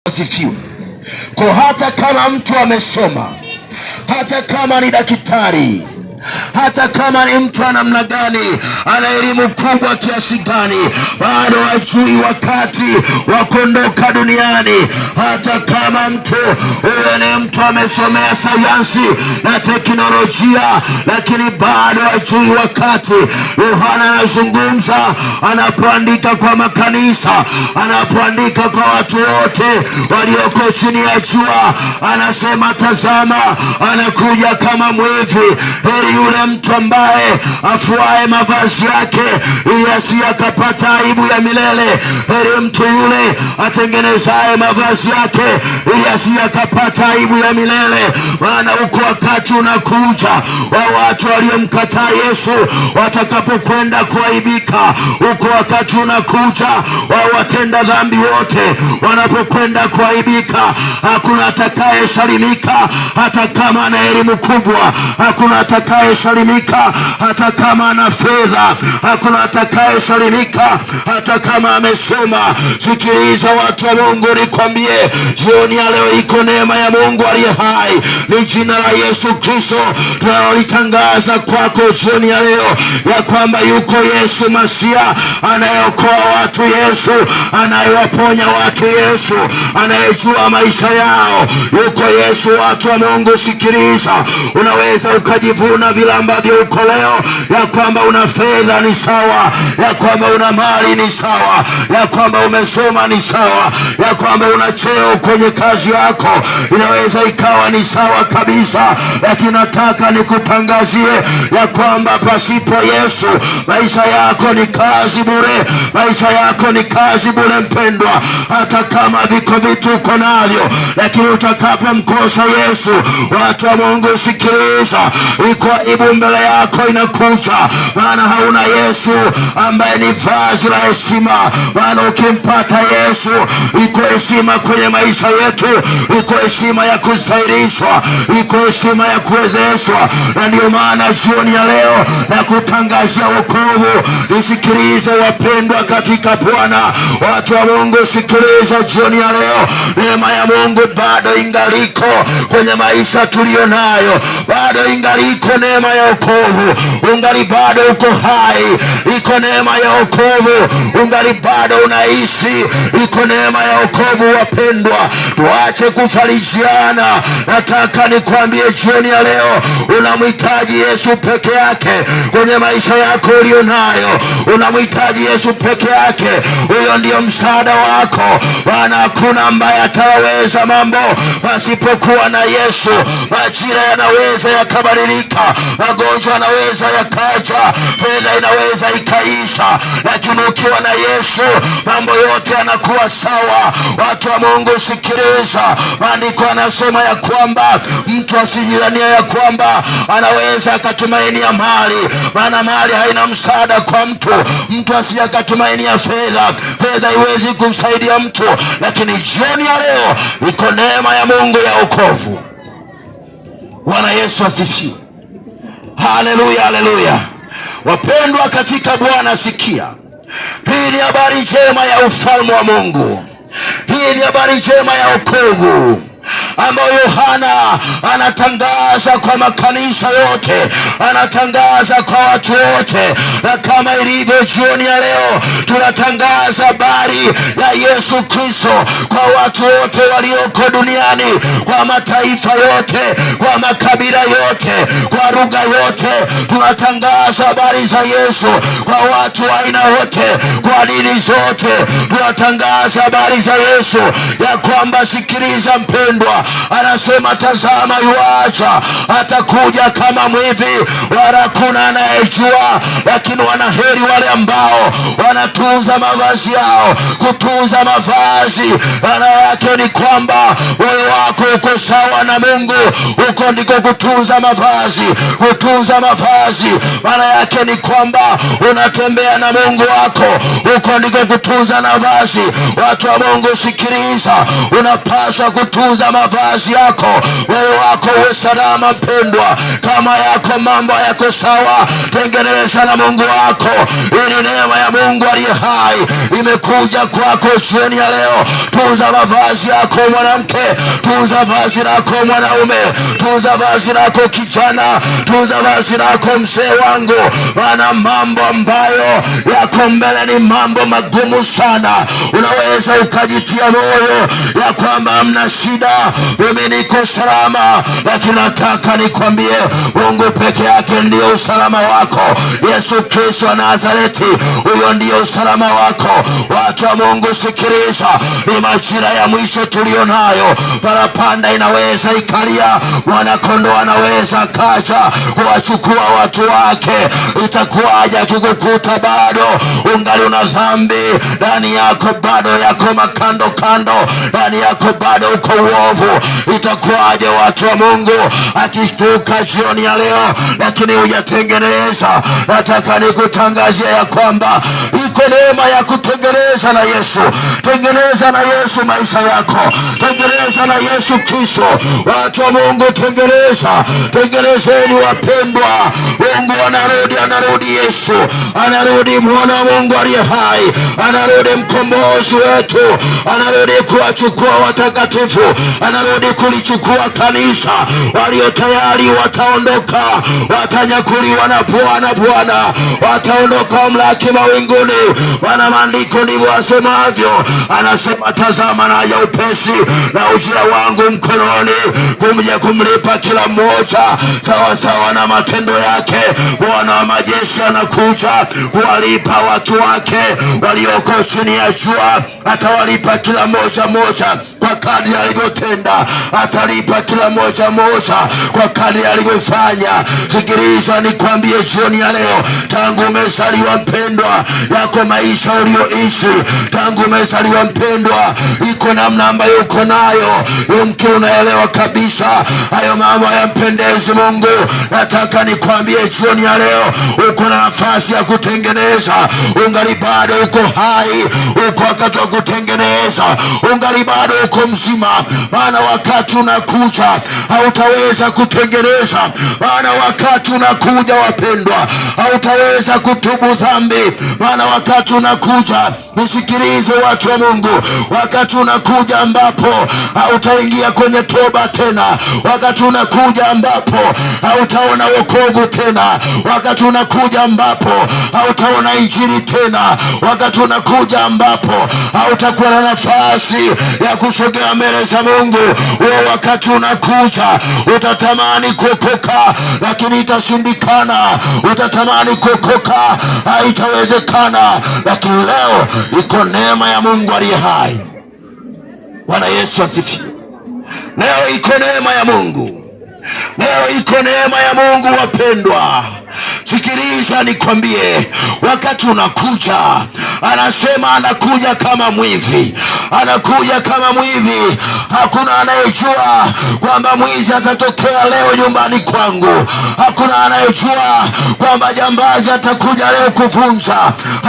Asifiwe. Kwa hata kama mtu amesoma, hata kama ni daktari, hata kama ni mtu wa namna gani, ana elimu kubwa kiasi gani, bado hajui wakati wa kuondoka duniani. Hata kama mtu huyo ni mtu amesomea sayansi na teknolojia, lakini bado hajui wakati. Yohana anazungumza anapoandika kwa makanisa, anapoandika kwa watu wote walioko chini ya jua, anasema tazama, anakuja kama mwivi. Heri yule mtu ambaye afuae mavazi yake ili asije akapata aibu ya milele. Heri mtu yule atengenezaye mavazi yake ili asije akapata aibu ya milele. Maana huko wakati unakuja wa watu waliomkataa Yesu watakapokwenda kuaibika. Huko wakati unakuja wa watenda dhambi wote wanapokwenda kuaibika. Hakuna atakaye salimika hata kama ana elimu kubwa. Hakuna atakaye salimika hata kama ana fedha. Hakuna atakaye salimika hata kama amesoma. Sikiliza watu wa Mungu, nikwambie jioni ya leo iko neema ya Mungu aliye hai. Ni jina la Yesu Kristo tunalitangaza kwako jioni ya leo, ya kwamba yuko Yesu Masia anayeokoa watu, Yesu anayewaponya watu, Yesu anayejua maisha yao. Yuko Yesu. Watu wa Mungu, sikiliza, unaweza ukajivuna vile ambavyo uko leo, ya kwamba una fedha ni sawa, ya kwamba una mali ni sawa, ya kwamba umesoma ni sawa, ya kwamba una cheo kwenye kazi yako, inaweza ikawa ni sawa kabisa. Lakini nataka nikutangazie ya kwamba pasipo Yesu maisha yako ni kazi bure, maisha yako ni kazi bure mpendwa. Hata kama viko vitu uko navyo, lakini utakapomkosa Yesu, watu wa Mungu, sikiliza, iko aibu mbele yako inakuja. Maana hauna Yesu ambaye ni vazi la heshima. Maana ukimpata Yesu, iko heshima kwenye maisha yetu, iko heshima ya kustahilishwa, iko heshima ya kuwezeshwa. Na ndio maana jioni ya leo na kutangazia wokovu. Nisikilize wapendwa katika Bwana, watu wa Mungu, sikiliza jioni ya leo, neema ya Mungu bado ingaliko kwenye maisha tulio nayo. Bado ingaliko neema ya wokovu. Ungali bado uko hai, iko neema ya wokovu. Ungali bado unaishi, iko neema ya wokovu. Wapendwa, tuache kufarijiana. Nataka nikwambie jioni ya leo, unamhitaji Yesu peke yake kwenye maisha yako ulio nayo. Unamhitaji Yesu peke yake. Huyo ndio msaada wako. Maana hakuna ambaye ataweza mambo pasipokuwa na Yesu. Majira yanaweza yakabadilika, magonjwa yanaweza yakaja, fedha inaweza ikaisha, lakini ukiwa na Yesu mambo yote yanakuwa sawa. Watu wa Mungu, sikiliza, maandiko yanasema ya kwamba mtu asijidhania ya kwamba anaweza akatumainia mali, maana mali haina msaada kwa mtu. Mtu asije akatumainia fedha, fedha haiwezi kumsaidia mtu. Lakini jioni ya leo iko neema ya Mungu ya wokovu. Bwana Yesu asifiwe. Haleluya, haleluya. Wapendwa katika Bwana, sikia, hii ni habari njema ya ufalme wa Mungu. Hii ni habari njema ya wokovu ambayo Yohana anatangaza kwa makanisa yote, anatangaza kwa watu wote. Na kama ilivyo jioni ya leo, tunatangaza habari ya Yesu Kristo kwa watu wote walioko duniani, kwa mataifa yote, kwa makabila yote, kwa lugha yote. Tunatangaza habari za Yesu kwa watu wa aina wote, kwa dini zote. Tunatangaza habari za Yesu ya kwamba, sikiliza mpendwa, anasema tazama yuaja, atakuja kama mwivi, wala hakuna anayejua. Lakini wanaheri wale ambao wanatunza mavazi yao. Kutunza mavazi maana yake ni kwamba moyo wako uko sawa na Mungu. Uko ndiko kutunza mavazi. Kutunza mavazi maana yake ni kwamba unatembea na Mungu wako. Uko ndiko kutunza mavazi. Watu wa Mungu, sikiliza, unapaswa kutunza mavazi mavazi yako, moyo wako uwe salama. Mpendwa, kama yako mambo yako sawa, tengeneza na Mungu wako, ili neema ya Mungu aliye hai imekuja kwako jioni ya leo. Tunza mavazi yako mwanamke, tunza vazi lako mwanaume, tunza vazi lako kijana, tunza vazi lako mzee wangu, maana mambo ambayo yako mbele ni mambo magumu sana. Unaweza ukajitia moyo ya kwamba mna shida, mimi niko salama, lakini nataka nikwambie Mungu peke yake ndiyo usalama wako. Yesu Kristo wa Nazareti, huyo ndiyo usalama wako. Watu wa Mungu, sikiliza, ni majira ya mwisho tulio nayo. Parapanda inaweza ikalia, mwanakondoo anaweza kaja kuwachukua watu wake. Itakuwaje akikukuta bado ungali una dhambi ndani yako, bado yako makando kando ndani yako, bado uko uovu? Itakuwaje watu wa Mungu akishtuka jioni ya leo lakini hujatengeneza? Nataka nikutangazia ya kwamba iko neema ya kutengeneza na Yesu. Tengeneza na Yesu maisha yako, tengeneza na Yesu Kristo. Watu wa Mungu, tengeneza, tengenezeni wapendwa. Mungu anarudi, Yesu anarudi, mwana wa Mungu aliye hai anarudi, mkombozi wetu anarudi kuwachukua watakatifu, anarudi kulichukua kanisa. Walio tayari wataondoka, watanyakuliwa na Bwana, wataondoka mlaki mawinguni. Wana maandiko ndivyo asemavyo, anasema tazama naja upesi, na ujira wangu mkononi, kumja kumlipa kila mmoja sawa sawa na matendo yake. Bwana wa majeshi anakuja kuwalipa watu wake walioko chini ya jua. Atawalipa kila mmoja kwa kadri alivyotenda, atalipa kila mmoja kwa kadri alivyofanya. Sikiliza nikwambie jioni ya leo, tangu umezaliwa mpendwa, yako maisha ulioishi tangu umezaliwa mpendwa, iko namna ambayo uko nayo. Yumkini unaelewa kabisa hayo mambo yampendezi Mungu. Nataka nikwambie jioni ya leo, uko na nafasi ya kutengeneza. Ungali bado uko hai, uko wakati wa kutengeneza. Ungali bado uko mzima, maana wakati unakuja hautaweza kutengeneza. Maana wakati unakuja wapendwa, hautaweza kutubu dhambi. Maana wakati unakuja, nisikilize watu wa Mungu, wakati unakuja ambapo hautaingia kwenye toba tena. Wakati unakuja ambapo hautaona wokovu tena. Wakati unakuja ambapo hautaona injili tena. Wakati unakuja ambapo hautakuwa na nafasi ya kusogea mbele za Mungu. Huo wakati unakuja, utatamani kuokoka lakini itashindikana. Utatamani kuokoka, haitawezekana. Lakini leo iko neema ya Mungu aliye hai. Bwana Yesu asifiwe. Leo iko neema ya Mungu, leo iko neema ya Mungu wapendwa. Sikiliza nikwambie, wakati unakuja, anasema anakuja kama mwivi, anakuja kama mwivi. Hakuna anayejua kwamba mwizi atatokea leo nyumbani kwangu. Hakuna anayejua kwamba jambazi atakuja leo kuvunja.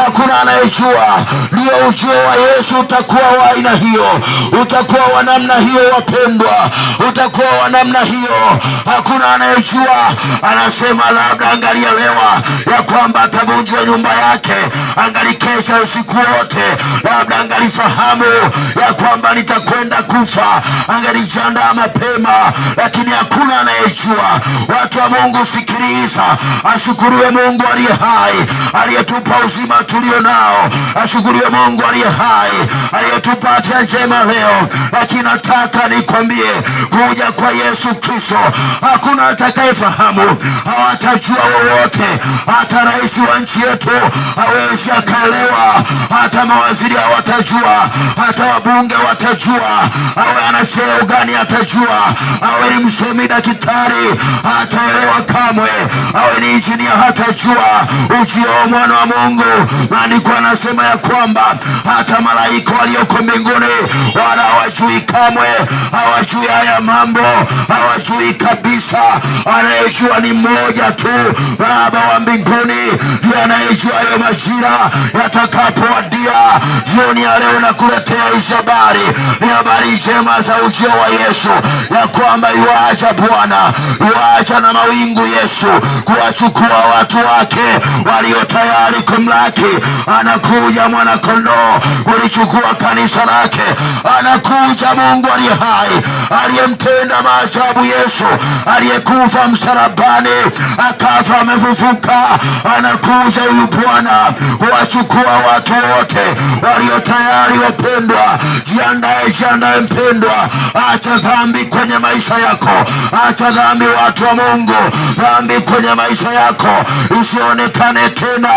Hakuna anayejua. Ndio ujio wa Yesu utakuwa wa aina hiyo, utakuwa wa namna hiyo wapendwa, utakuwa wa namna hiyo. Hakuna anayejua. Anasema labda angalielewa ya kwamba atavunjwa nyumba yake, angalikesha usiku wote, labda angalifahamu ya kwamba nitakwenda kufa, angalijiandaa mapema, lakini hakuna anayejua. Watu wa Mungu, sikiliza, ashukuriwe Mungu aliye hai, aliyetupa uzima tulio nao. Ashukuriwe Mungu aliye hai, aliyetupa afya njema leo. Lakini nataka nikwambie, kuja kwa Yesu Kristo hakuna atakayefahamu, hawatajua wowote. Hata rais wa nchi yetu hawezi akaelewa, hata mawaziri hawatajua, hata wabunge watajua, awe ana cheo gani atajua, awe ni msomi daktari hataelewa kamwe, awe ni injinia hatajua ujio wa mwana wa Mungu. Maandiko anasema ya kwamba hata malaika walioko mbinguni wala hawajui kamwe, hawajui haya mambo, hawajui kabisa. Anayejua ni mmoja tu, Baba wa mbinguni ndiye anayejua hayo majira yatakapowadia. Jioni ya leo nakuletea hizi habari ni habari njema za ujio wa Yesu, ya kwamba yuaja Bwana, yuaja na mawingu Yesu kuwachukua watu wake walio tayari kumlaki. Anakuja mwana kondoo kulichukua kanisa lake. Anakuja Mungu aliye hai, aliyemtenda maajabu Yesu, aliyekufa msalabani akafa amefufuka. Anakuja huyu Bwana kuwachukua watu wote walio tayari. Wapendwa, jiandae, jiandae mpendwa. Acha dhambi kwenye maisha yako, acha dhambi watu wa Mungu, dhambi kwenye maisha yako isionekane tena.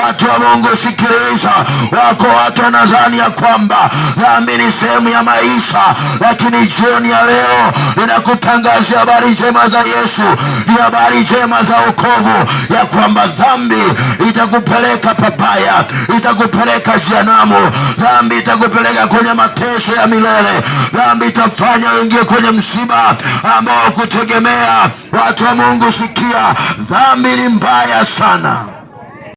Watu wa Mungu, sikiliza, wako watu wanadhani ya kwamba dhambi ni sehemu ya maisha, lakini jioni ya leo ninakutangazia habari njema za Yesu. Ni habari njema za wokovu, ya kwamba dhambi itakupeleka pabaya, itakupeleka jehanamu, dhambi itakupeleka kwenye mateso ya milele, dhambi itafanya uingie kwenye msiba ambao kutegemea. Watu wa Mungu, sikia, dhambi ni mbaya sana.